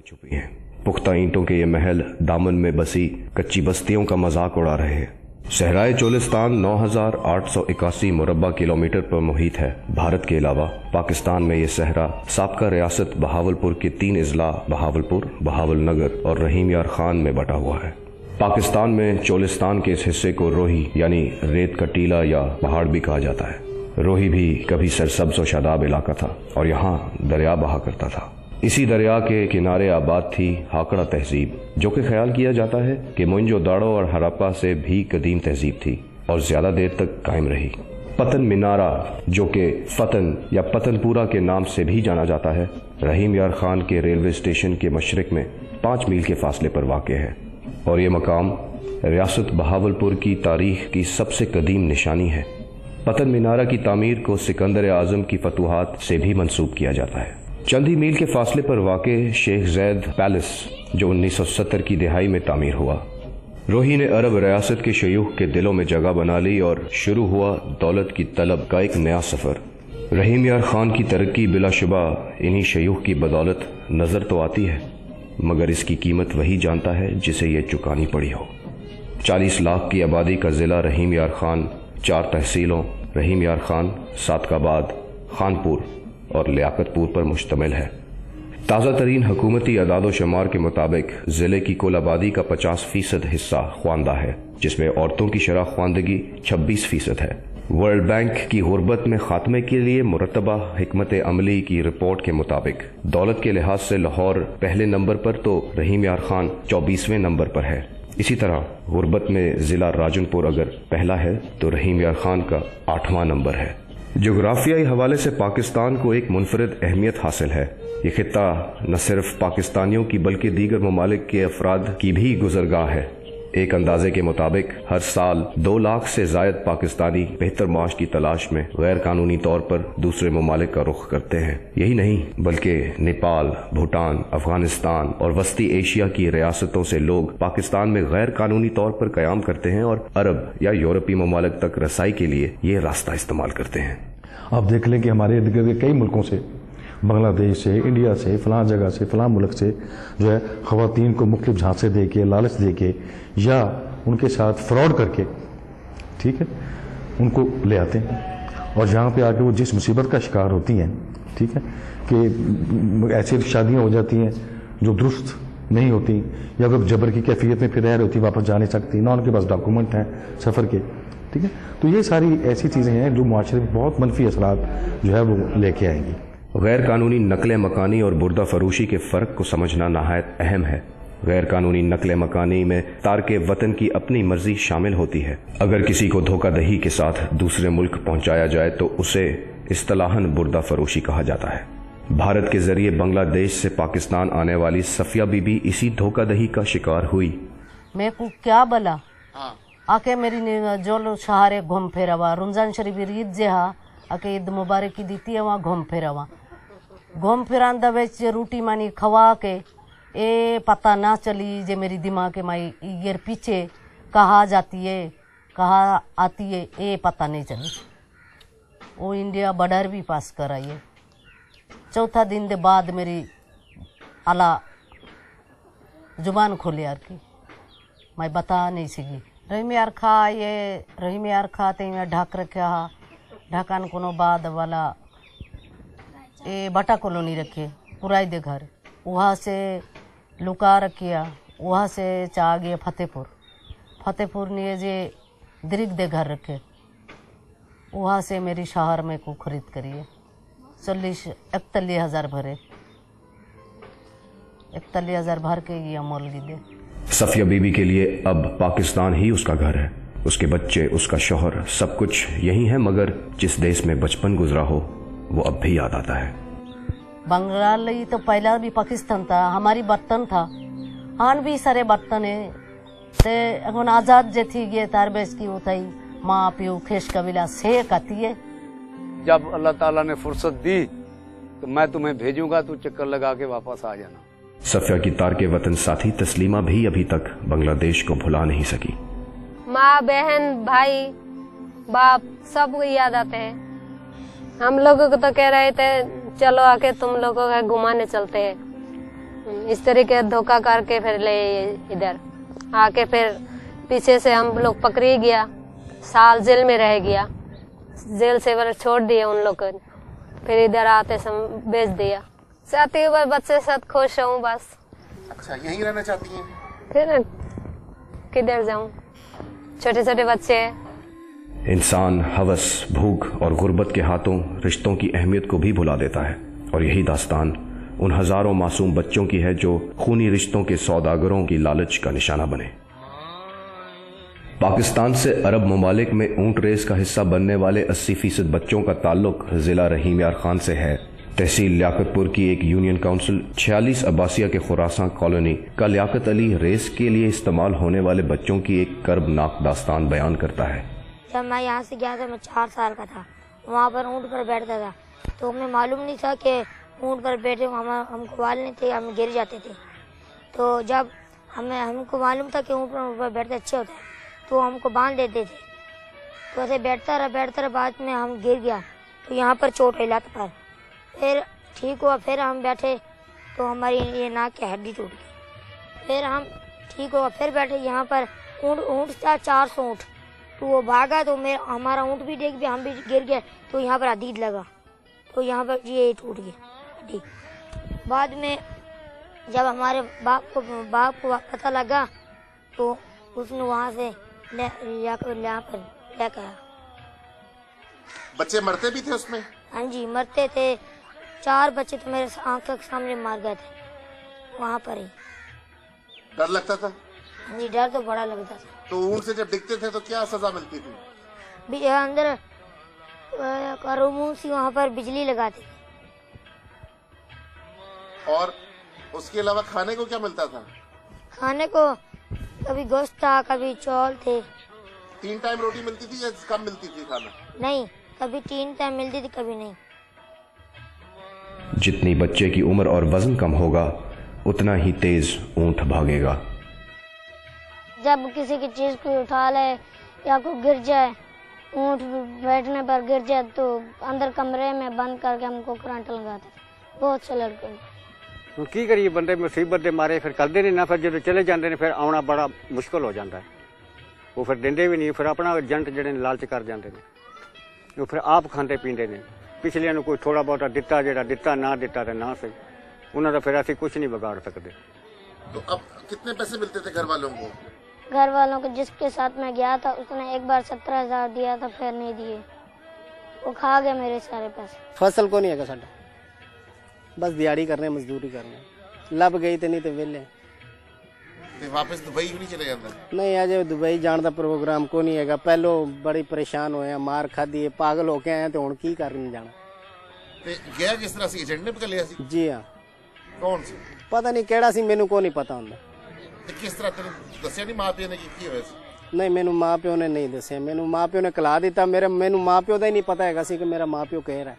छुपी हैं। पुख्ता ईंटों के ये महल दामन में बसी कच्ची बस्तियों का मजाक उड़ा रहे हैं। सहराए चोलिस्तान 9,881 मुरब्बा किलोमीटर पर मुहित है। भारत के अलावा पाकिस्तान में ये सहरा साबका रियासत बहावलपुर के 3 अजला बहावलपुर, बहावलनगर और रहीम यार खान में बटा हुआ है। पाकिस्तान में चोलिस्तान के इस हिस्से को रोही यानी रेत का टीला या पहाड़ भी कहा जाता है। रोही भी कभी सरसब्ज और शादाब इलाका था और यहाँ दरिया बहा करता था। इसी दरिया के किनारे आबाद थी हाकड़ा तहजीब, जो कि ख्याल किया जाता है कि मोइंजोदाड़ो और हड़प्पा से भी कदीम तहजीब थी और ज्यादा देर तक कायम रही। पतन मीनारा, जो कि फतन या पतनपुरा के नाम से भी जाना जाता है, रहीम यार खान के रेलवे स्टेशन के मशरिक में 5 मील के फासले पर वाक़ है और ये मकाम रियासत बहावलपुर की तारीख की सबसे कदीम निशानी है। पतन मीनारा की तामीर को सिकंदर आजम की फतूहात से भी मंसूब किया जाता है। चंद ही मील के फासले पर वाक़े शेख जैद पैलेस, जो 1970 की दिहाई में तामीर हुआ। रोही ने अरब रियासत के शयूख के दिलों में जगह बना ली और शुरू हुआ दौलत की तलब का एक नया सफ़र। रहीम यार खान की तरक्की बिलाशुबा इन्हीं शयूख की बदौलत नज़र तो आती है, मगर इसकी कीमत वही जानता है जिसे ये चुकानी पड़ी हो। 40 लाख की आबादी का ज़िला रहीम यार खान 4 तहसीलों रहीम यार खान, सादकाबाद, खानपुर और लियाकतपुर पर मुश्तमिल है। ताज़ा तरीन हुकूमती अदाद शुमार के मुताबिक ज़िले की कुल आबादी का 50% हिस्सा ख्वानदा है, जिसमें औरतों की शरह ख्वानदगी 26% है। वर्ल्ड बैंक की गुर्बत में खात्मे के लिए मुरतबा हिकमत अमली की रिपोर्ट के मुताबिक दौलत के लिहाज से लाहौर पहले नंबर पर तो रहीम यार खान 24वें नंबर पर है। इसी तरह गुर्बत में ज़िला राजनपुर अगर पहला है तो रहीम यार खान का 8वां नंबर है। जोग्राफियाई हवाले से पाकिस्तान को एक मुनफरिद अहमियत हासिल है। ये खित्ता न सिर्फ पाकिस्तानियों की बल्कि दीगर ममालिक के अफराद की भी गुजरगाह है। एक अंदाजे के मुताबिक हर साल 2 लाख से जायद पाकिस्तानी बेहतर माश की तलाश में गैर कानूनी तौर पर दूसरे ममालिक का रुख करते हैं। यही नहीं बल्कि नेपाल, भूटान, अफगानिस्तान और वस्ती एशिया की रियासतों से लोग पाकिस्तान में गैर कानूनी तौर पर कयाम करते हैं और अरब या यूरोपीय ममालिक तक रसाई के लिए ये रास्ता इस्तेमाल करते हैं। आप देख लें कि हमारे इर्द गिर्द कई मुल्कों से, बांग्लादेश से, इंडिया से, फलां जगह से, फलां मुल्क से जो है ख़वातीन को मुख्तलिफ झांसे दे के, लालच दे के या उनके साथ फ्रॉड करके, ठीक है, उनको ले आते हैं और यहाँ पे आके वो जिस मुसीबत का शिकार होती हैं, ठीक है, कि ऐसी शादियाँ हो जाती हैं जो दुरुस्त नहीं होती या वो जबर की कैफियत में फिर रह रही होती, वापस जा नहीं सकती, ना उनके पास डॉक्यूमेंट हैं सफ़र के, ठीक है। तो ये सारी ऐसी चीज़ें हैं जो मुआशरे में बहुत मनफी असरात जो है वो लेके आएंगी। गैर कानूनी नकल मकानी और बुर्दा फरोशी के फ़र्क को समझना नहायत अहम है। गैर कानूनी नकल मकानी में तारके वतन की अपनी मर्जी शामिल होती है। अगर किसी को धोखाधड़ी के साथ दूसरे मुल्क पहुंचाया जाए तो उसे इस्तिलाहन बुर्दा फरोशी कहा जाता है। भारत के जरिए बांग्लादेश से पाकिस्तान आने वाली सफिया बीबी इसी धोखाधड़ी का शिकार हुई। मैं को क्या बोला आके मेरी जो शहरे घूम फेरावा रमजान शरीफ ईद जेहा आके ईद मुबारक की दीती है वहाँ घूम फिरान दबे रोटी मानी खवा के ए पता ना चली जे मेरी दिमाग के माई ये पीछे कहाँ जाती है कहाँ आती है ए पता नहीं चली। वो इंडिया बॉर्डर भी पास कर आई है। चौथा दिन के बाद मेरी आला जुबान खोली यार की मैं बता नहीं सकी। रहीम यार खा ते ढक रखा ढकान कोनो बाद वाला ये बाटा कॉलोनी रखे पुराई दे घर, वहाँ से लुका रखिया, वहाँ से चा गए फतेहपुर ने जे दरिक दे घर रखे, वहाँ से मेरी शहर में को खरीद करिए 41,000 भरे, 41,000 भर के ये अमोल गी दे। सफिया बीबी के लिए अब पाकिस्तान ही उसका घर है। उसके बच्चे, उसका शौहर, सब कुछ यही है, मगर जिस देश में बचपन गुजरा हो वो अब भी याद आता है। बंगाल तो पहला भी पाकिस्तान था, हमारी बर्तन था, हान भी सारे बर्तन है ते এখন आजाद जे थी गए तार बेस की उठाई माँ प्यो खेश कबीला से कहती है। जब अल्लाह ताला ने फुर्सत दी तो मैं तुम्हें भेजूंगा, तू चक्कर लगा के वापस आ जाना। सफिया की तार के वतन साथी तस्लीमा भी अभी तक बांग्लादेश को भुला नहीं सकी। माँ, बहन, भाई, बाप सब याद आते हैं। हम लोगों को तो कह रहे थे चलो आके तुम लोगों का घुमाने चलते हैं, इस तरीके धोखा करके फिर ले इधर आके फिर पीछे से हम लोग पकड़ी गया, साल जेल में रह गया, जेल से फिर छोड़ दिए उन लोग को, फिर इधर आते समय बेच दिया। चाहती हूँ बच्चे साथ खुश हूँ बस। अच्छा, यहीं रहना चाहती हैं? फिर किधर जाऊँ, छोटे छोटे बच्चे हैं। इंसान हवस, भूख और गुर्बत के हाथों रिश्तों की अहमियत को भी भुला देता है, और यही दास्तान उन हजारों मासूम बच्चों की है जो खूनी रिश्तों के सौदागरों की लालच का निशाना बने। पाकिस्तान से अरब ममालिक में ऊंट रेस का हिस्सा बनने वाले 80% बच्चों का ताल्लुक जिला रहीम यार खान से है। तहसील लियाकतपुर की एक यूनियन काउंसिल 46 अब्बासिया के खुरासान कॉलोनी का लियाकत अली रेस के लिए इस्तेमाल होने वाले बच्चों की एक कर्बनाक दास्तान बयान करता है। जब मैं यहाँ से गया था, मैं 4 साल का था, वहाँ पर ऊँट पर बैठता था, तो हमें मालूम नहीं था कि ऊँट पर बैठे हमको बाल नहीं थे, हम गिर जाते थे। तो जब हमको मालूम था कि ऊँट पर बैठते अच्छे होते हैं, तो हमको बांध देते थे। तो ऐसे बैठता रहा, बाद में हम गिर गया, तो यहाँ पर चोट लग पर, फिर ठीक हुआ, फिर हम बैठे तो हमारी ये नाक की हड्डी टूट गई, फिर हम ठीक हुआ, फिर बैठे यहाँ पर। ऊँट था 400 ऊँट, तो वो भागा तो हमारा ऊँट भी देख भी, हम भी गिर गए, तो यहाँ पर हदीद लगा, तो यहाँ पर ये टूट गई हड्डी। बाद में जब हमारे बाप को पता लगा तो उसने वहाँ से यहाँ पर लेकर आया। बच्चे मरते भी थे उसमें? हाँ जी, मरते थे। 4 बच्चे तो मेरे आंखों के सामने मार गए थे वहाँ पर ही। डर लगता था? हाँ जी, डर तो बड़ा लगता था। तो ऊँट से जब डिगते थे तो क्या सजा मिलती थी? अंदर मुंह वहाँ पर बिजली लगाते थे। और उसके अलावा खाने को क्या मिलता था? खाने को कभी गोश्त था, कभी चौल थे। 3 टाइम रोटी मिलती थी या कम मिलती थी खाना? नहीं, कभी 3 टाइम मिलती थी, कभी नहीं। जितनी बच्चे की उम्र और वजन कम होगा उतना ही तेज ऊंट भागेगा। जब किसी की चीज को उठा ले या कोई गिर जाए, ऊंट बैठने पर गिर जाए, तो अंदर कमरे में बंद करके हमको करंट लगाते थे। बहुत से लड़के की करिए, बंदे मुसीबत के मारे फिर करते नहीं ना, फिर जो चले जाते हैं फिर आना बड़ा मुश्किल हो जाता है। वो फिर देंगे भी नहीं, फिर अपना एजेंट जड़े लालच कर जाते हैं, वो फिर आप खाते पीते हैं। पिछले कोई थोड़ा बहुत दिता, जो दिता ना दिता तो ना सही, उन्होंने फिर असं कुछ नहीं बिगाड़ सकते। तो अब कितने पैसे मिलते थे घर वालों को? घर वालों को जिसके साथ मैं गया था उसने एक बार 17,000 दिया था, फिर नहीं दिए, वो खा गए मेरे सारे पैसे। फसल को नहीं है साडा, बस दिहाड़ी करने, मजदूरी करने। लब गई तो नहीं तो वेले। वापस दुबई भी नहीं चले जाते? नहीं, अजे दुबई जाने का प्रोग्राम को नहीं है। पहलो बड़ी परेशान होए, मार खाधी, पागल होके आए तो हुण की करने जाना। गया किस तरह से? एजेंट ने पकड़ लिया सी? जी हाँ। कौन सी? पता नहीं केड़ा सी, मैनू को नहीं पता हुंदा। किस तरह तेरे दस्या नहीं मां प्यो ने की होया सी? नहीं, मैनू मां प्यो ने नहीं दस्या, मैनू मां प्यो ने कला दिता। मैनू मां प्यो का ही नहीं पता है कि मेरा मां प्यो कह रहा है।